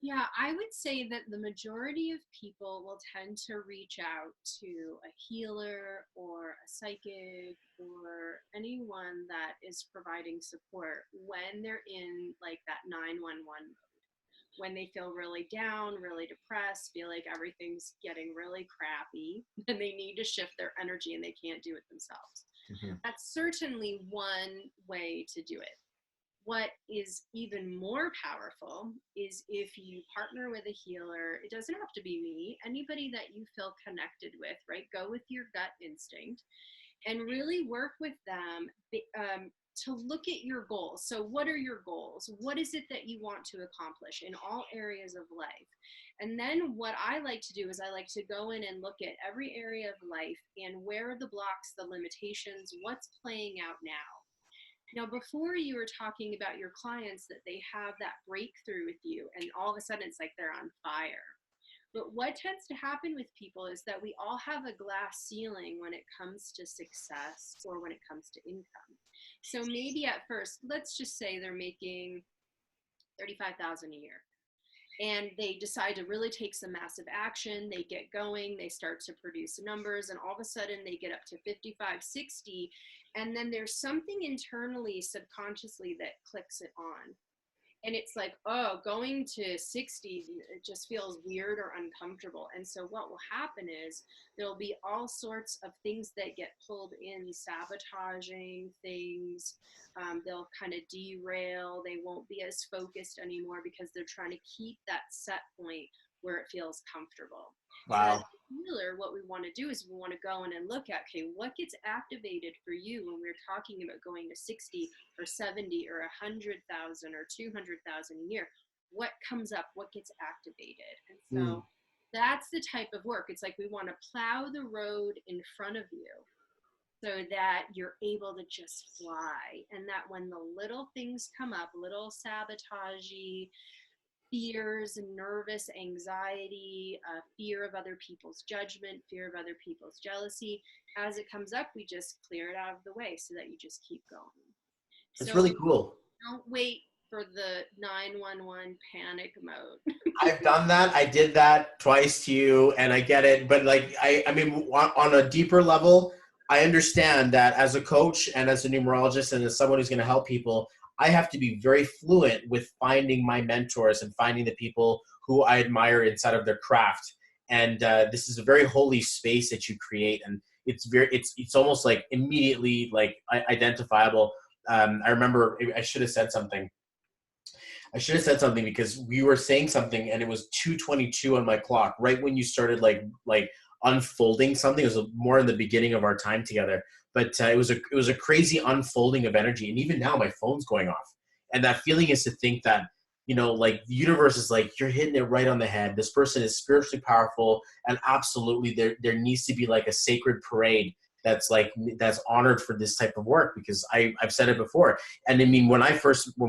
Yeah, I would say that the majority of people will tend to reach out to a healer or a psychic or anyone that is providing support when they're in like that 911 mode, when they feel really down, really depressed, feel like everything's getting really crappy, and they need to shift their energy and they can't do it themselves. Mm-hmm. That's certainly one way to do it. What is even more powerful is if you partner with a healer. It doesn't have to be me, anybody that you feel connected with, right? Go with your gut instinct and really work with them to look at your goals. So what are your goals? What is it that you want to accomplish in all areas of life? And then what I like to do is I like to go in and look at every area of life and where are the blocks, the limitations, what's playing out now. Now, before you were talking about your clients that they have that breakthrough with you and all of a sudden it's like they're on fire. But what tends to happen with people is that we all have a glass ceiling when it comes to success or when it comes to income. So maybe at first, let's just say they're making $35,000 a year. And they decide to really take some massive action. They get going, they start to produce numbers, and all of a sudden they get up to 55, 60. And then there's something internally, subconsciously, that clicks it on. And it's like, oh, going to 60, it just feels weird or uncomfortable. And so what will happen is there'll be all sorts of things that get pulled in, sabotaging things. They'll kind of derail. They won't be as focused anymore because they're trying to keep that set point where it feels comfortable. Wow. So as a healer, what we want to do is we want to go in and look at, okay, what gets activated for you when we're talking about going to 60 or 70 or 100,000 or 200,000 a year? What comes up? What gets activated? And so that's the type of work. It's like we want to plow the road in front of you so that you're able to just fly. And that when the little things come up, little sabotagey fears, nervous anxiety, fear of other people's judgment, fear of other people's jealousy, as it comes up, we just clear it out of the way so that you just keep going. It's So really cool. don't wait for the 911 panic mode. I've done that. I did that twice to you, and I get it. But like, on a deeper level, I understand that as a coach and as a numerologist and as someone who's going to help people, I have to be very fluent with finding my mentors and finding the people who I admire inside of their craft. And this is a very holy space that you create, and it's almost like immediately like identifiable. I remember I should have said something. I should have said something because we were saying something and it was 2:22 on my clock, right when you started like unfolding something. It was more in the beginning of our time together, but it was a crazy unfolding of energy. And even now, my phone's going off, and that feeling is to think that like the universe is like you're hitting it right on the head. This person is spiritually powerful, and absolutely there needs to be like a sacred parade that's honored for this type of work, because I've said it before. And I mean, when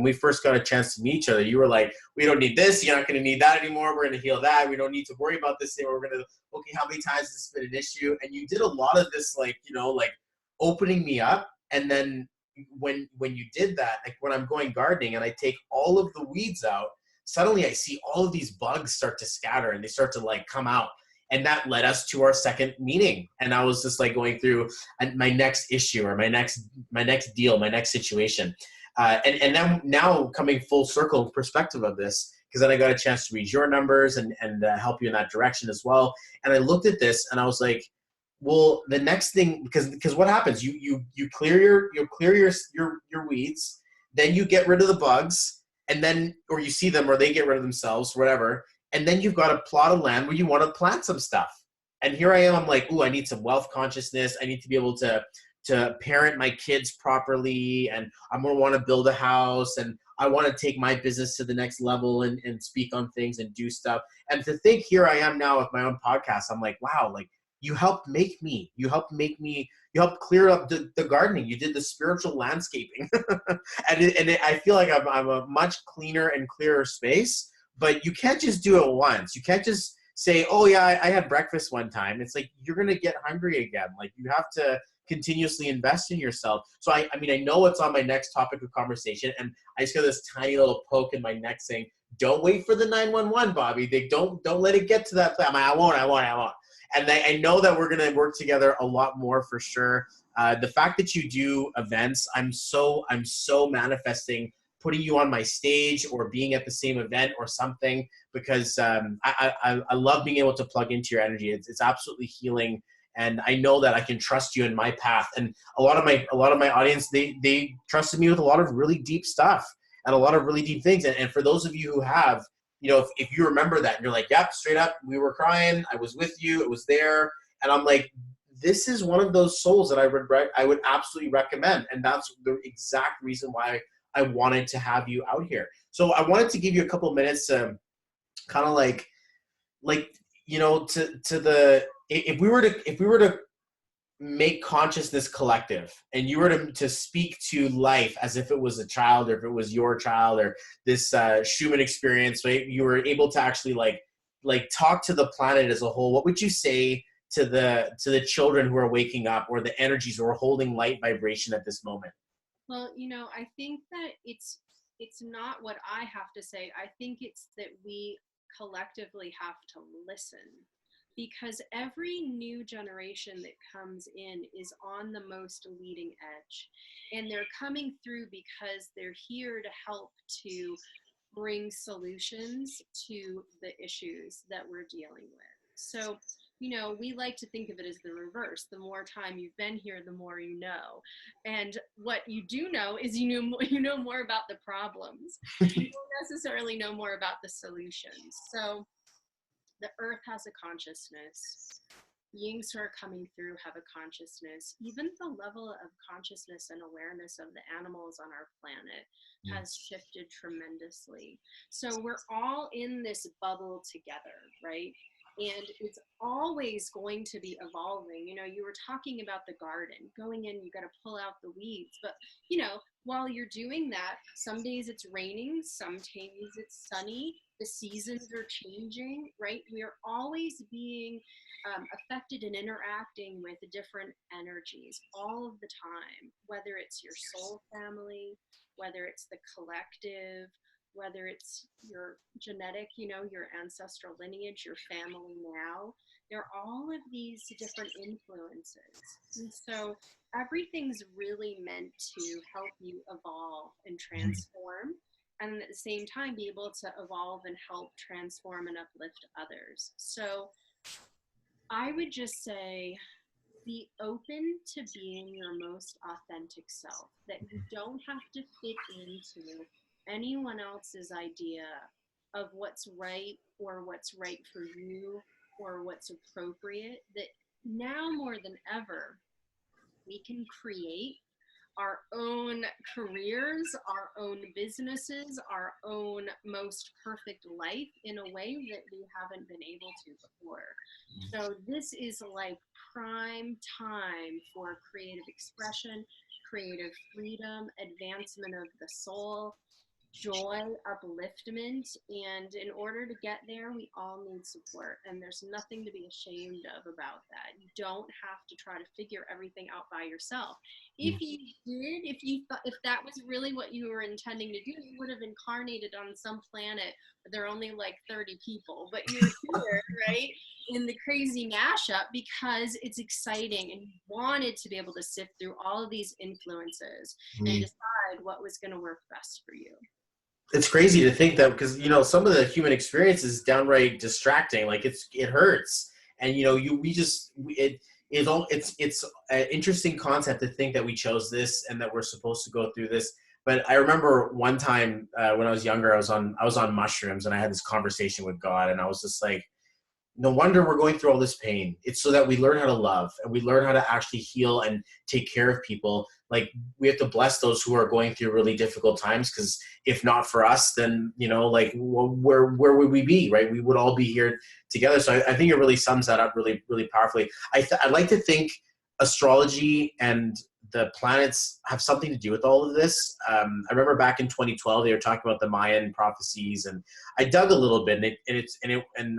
we first got a chance to meet each other, you were like, we don't need this, you're not going to need that anymore, we're going to heal that, we don't need to worry about this thing, we're going to, okay, how many times has this been an issue? And you did a lot of this, like like opening me up. And then when you did that, like when I'm going gardening and I take all of the weeds out, suddenly I see all of these bugs start to scatter and they start to like come out. And that led us to our second meeting. And I was just like going through my next issue, or my next deal, my next situation. And then now coming full circle perspective of this, because then I got a chance to read your numbers and help you in that direction as well. And I looked at this and I was like, well, the next thing, because what happens, you clear your weeds, then you get rid of the bugs, and then, or you see them or they get rid of themselves, whatever. And then you've got a plot of land where you want to plant some stuff. And here I am, I'm like, ooh, I need some wealth consciousness. I need to be able to parent my kids properly. And I'm going to want to build a house. And I want to take my business to the next level and speak on things and do stuff. And to think here I am now with my own podcast, I'm like, wow, like you helped you helped clear up the gardening. You did the spiritual landscaping. I feel like I'm a much cleaner and clearer space. But you can't just do it once. You can't just say, oh yeah, I had breakfast one time. It's like, you're going to get hungry again. Like you have to continuously invest in yourself. So I mean, I know it's on my next topic of conversation, and I just got this tiny little poke in my neck saying, don't wait for the 911, Bobby. They don't let it get to that place. I won't. And I know that we're going to work together a lot more for sure. The fact that you do events, I'm so manifesting putting you on my stage or being at the same event or something, because I love being able to plug into your energy. It's absolutely healing. And I know that I can trust you in my path. And a lot of my audience, they trusted me with a lot of really deep stuff and a lot of really deep things. And for those of you who have, if you remember that and you're like, yep, straight up, we were crying, I was with you, it was there. And I'm like, this is one of those souls that I would absolutely recommend. And that's the exact reason why I wanted to have you out here. So I wanted to give you a couple of minutes to kind of if we were to make consciousness collective, and you were to speak to life as if it was a child, or if it was your child, or this Schumann experience, right? You were able to actually like talk to the planet as a whole. What would you say to the children who are waking up, or the energies who are holding light vibration at this moment? Well, I think that it's not what I have to say. I think it's that we collectively have to listen, because every new generation that comes in is on the most leading edge, and they're coming through because they're here to help to bring solutions to the issues that we're dealing with. So, we like to think of it as the reverse. The more time you've been here, the more you know. And what you do know is you know more about the problems. You don't necessarily know more about the solutions. So the earth has a consciousness. Beings who are coming through have a consciousness. Even the level of consciousness and awareness of the animals on our planet has shifted tremendously. So we're all in this bubble together, right? And it's always going to be evolving. You were talking about the garden. Going in, you got to pull out the weeds. But, while you're doing that, some days it's raining, some days it's sunny. The seasons are changing, right? We are always being affected and interacting with different energies all of the time, whether it's your soul family, whether it's the collective, whether it's your genetic, you know, your ancestral lineage, your family now. There are all of these different influences. And so everything's really meant to help you evolve and transform, and at the same time be able to evolve and help transform and uplift others. So I would just say be open to being your most authentic self, that you don't have to fit into anyone else's idea of what's right or what's right for you or what's appropriate. That now more than ever, we can create our own careers, our own businesses, our own most perfect life in a way that we haven't been able to before. So this is like prime time for creative expression, creative freedom, advancement of the soul, joy, upliftment. And in order to get there, we all need support. And there's nothing to be ashamed of about that. You don't have to try to figure everything out by yourself. If you did, if you thought, if that was really what you were intending to do, you would have incarnated on some planet where there are only like 30 people. But you're here, right? In the crazy mashup because it's exciting and you wanted to be able to sift through all of these influences and decide what was going to work best for you. It's crazy to think that, because some of the human experience is downright distracting. Like it hurts, and it's an interesting concept to think that we chose this and that we're supposed to go through this. But I remember one time when I was younger, I was on mushrooms, and I had this conversation with God, and I was just like, no wonder we're going through all this pain. It's so that we learn how to love and we learn how to actually heal and take care of people. Like, we have to bless those who are going through really difficult times, because if not for us, then like, where would we be, right? We would all be here together. So I think it really sums that up really, really powerfully. I'd like to think astrology and the planets have something to do with all of this. I remember back in 2012 they were talking about the Mayan prophecies, and I dug a little bit, and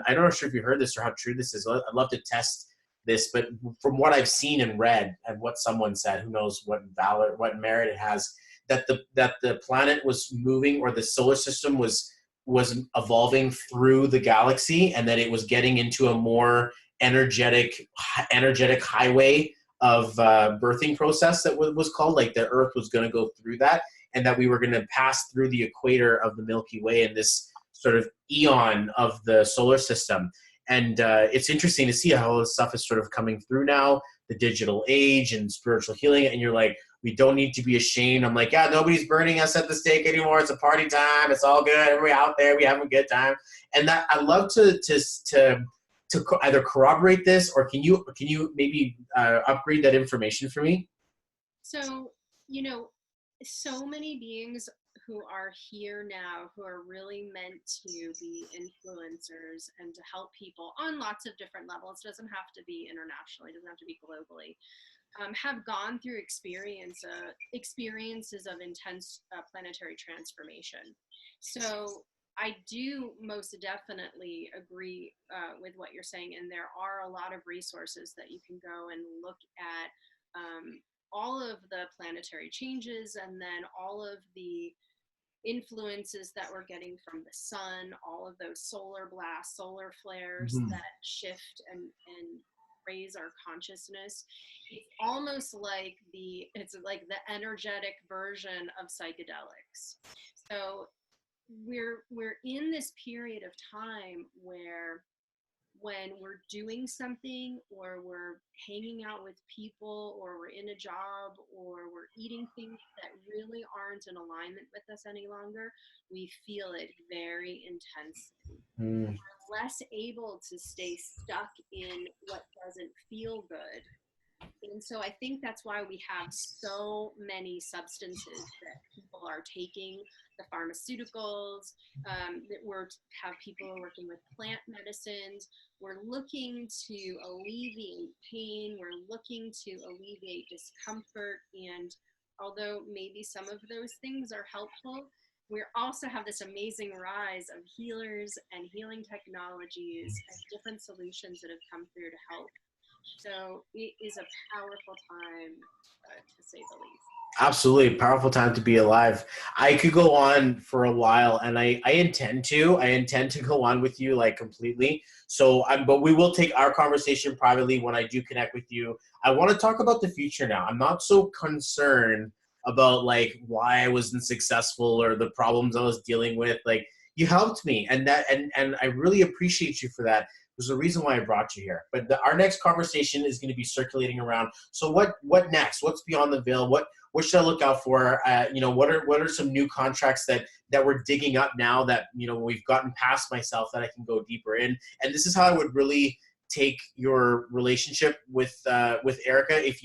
I don't know if you heard this or how true this is. I'd love to test this, but from what I've seen and read and what someone said, who knows what merit it has, that the planet was moving, or the solar system was evolving through the galaxy, and that it was getting into a more energetic highway of birthing process that was called, like the Earth was going to go through that, and that we were going to pass through the equator of the Milky Way in this sort of eon of the solar system. And it's interesting to see how all this stuff is sort of coming through now, the digital age and spiritual healing. And you're like, we don't need to be ashamed. I'm like, yeah, nobody's burning us at the stake anymore. It's a party time. It's all good. Everybody out there, we have a good time. And that I love to either corroborate this, or can you maybe upgrade that information for me? So, so many beings who are here now who are really meant to be influencers and to help people on lots of different levels. It doesn't have to be internationally, it doesn't have to be globally. Have gone through experiences of intense planetary transformation. So I do most definitely agree with what you're saying, and there are a lot of resources that you can go and look at all of the planetary changes, and then all of the influences that we're getting from the sun, all of those solar blasts, solar flares that shift and raise our consciousness. It's almost like it's like the energetic version of psychedelics. So we're in this period of time where, when we're doing something, or we're hanging out with people, or we're in a job, or we're eating things that really aren't in alignment with us any longer, we feel it very intensely. We're less able to stay stuck in what doesn't feel good. And so I think that's why we have so many substances that people are taking, the pharmaceuticals, have people working with plant medicines. We're looking to alleviate pain. We're looking to alleviate discomfort. And although maybe some of those things are helpful, we also have this amazing rise of healers and healing technologies and different solutions that have come through to help So it is a powerful time, to say the least. Absolutely, powerful time to be alive. I could go on for a while, and I intend to. I intend to go on with you like completely. So, but we will take our conversation privately when I do connect with you. I want to talk about the future now. I'm not so concerned about like why I wasn't successful or the problems I was dealing with. Like you helped me, and and I really appreciate you for that. There's a reason why I brought you here. But our next conversation is going to be circulating around. So what next? What's beyond the veil? What should I look out for? What are some new contracts that we're digging up now that we've gotten past myself that I can go deeper in? And this is how I would really take your relationship with Erika. If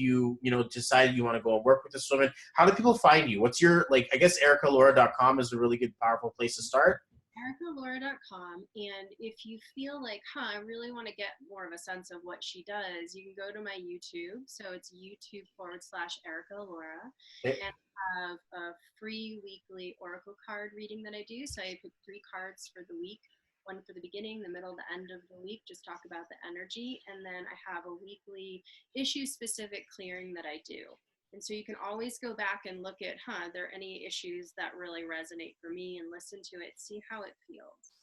decide you want to go and work with this woman, how do people find you? What's your like? I guess erikalaura.com is a really good, powerful place to start. erikalaura.com. And if you feel like, I really want to get more of a sense of what she does, you can go to my YouTube. So it's YouTube.com/Erika Alaura. Okay. And I have a free weekly oracle card reading that I do. So I pick 3 cards for the week, one for the beginning, the middle, the end of the week, just talk about the energy. And then I have a weekly issue specific clearing that I do. And so you can always go back and look at, are there any issues that really resonate for me, and listen to it, see how it feels.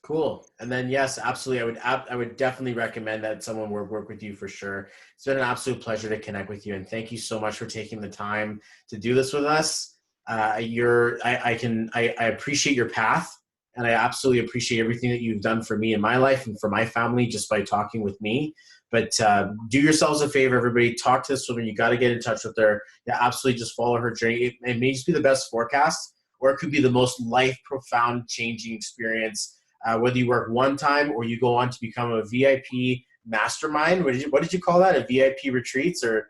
Cool. And then yes, absolutely. I would definitely recommend that someone work with you for sure. It's been an absolute pleasure to connect with you, and thank you so much for taking the time to do this with us. I appreciate your path, and I absolutely appreciate everything that you've done for me in my life and for my family just by talking with me. But do yourselves a favor, everybody. Talk to this woman. You got to get in touch with her. Yeah, absolutely. Just follow her journey. It may just be the best forecast, or it could be the most life profound changing experience, whether you work one time or you go on to become a VIP mastermind. What did you call that? A VIP retreats or?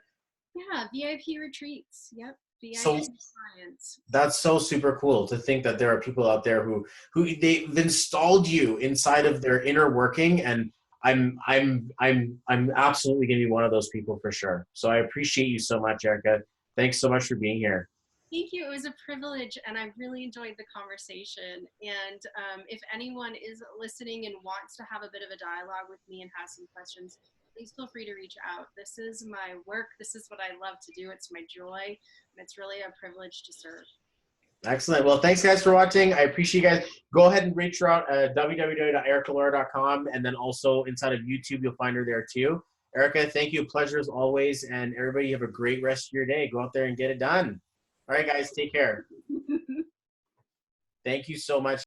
Yeah, VIP retreats. Yep. VIP So science. that's so super cool to think that there are people out there who they've installed you inside of their inner working, and I'm absolutely going to be one of those people for sure. So I appreciate you so much, Erika. Thanks so much for being here. Thank you. It was a privilege, and I really enjoyed the conversation. And if anyone is listening and wants to have a bit of a dialogue with me and has some questions, please feel free to reach out. This is my work. This is what I love to do. It's my joy, and it's really a privilege to serve. Excellent. Well, thanks guys for watching. I appreciate you guys. Go ahead and reach her out at www.erikalaura.com, and then also inside of YouTube, you'll find her there too. Erika, thank you. Pleasure as always. And everybody have a great rest of your day. Go out there and get it done. All right, guys, take care. Thank you so much.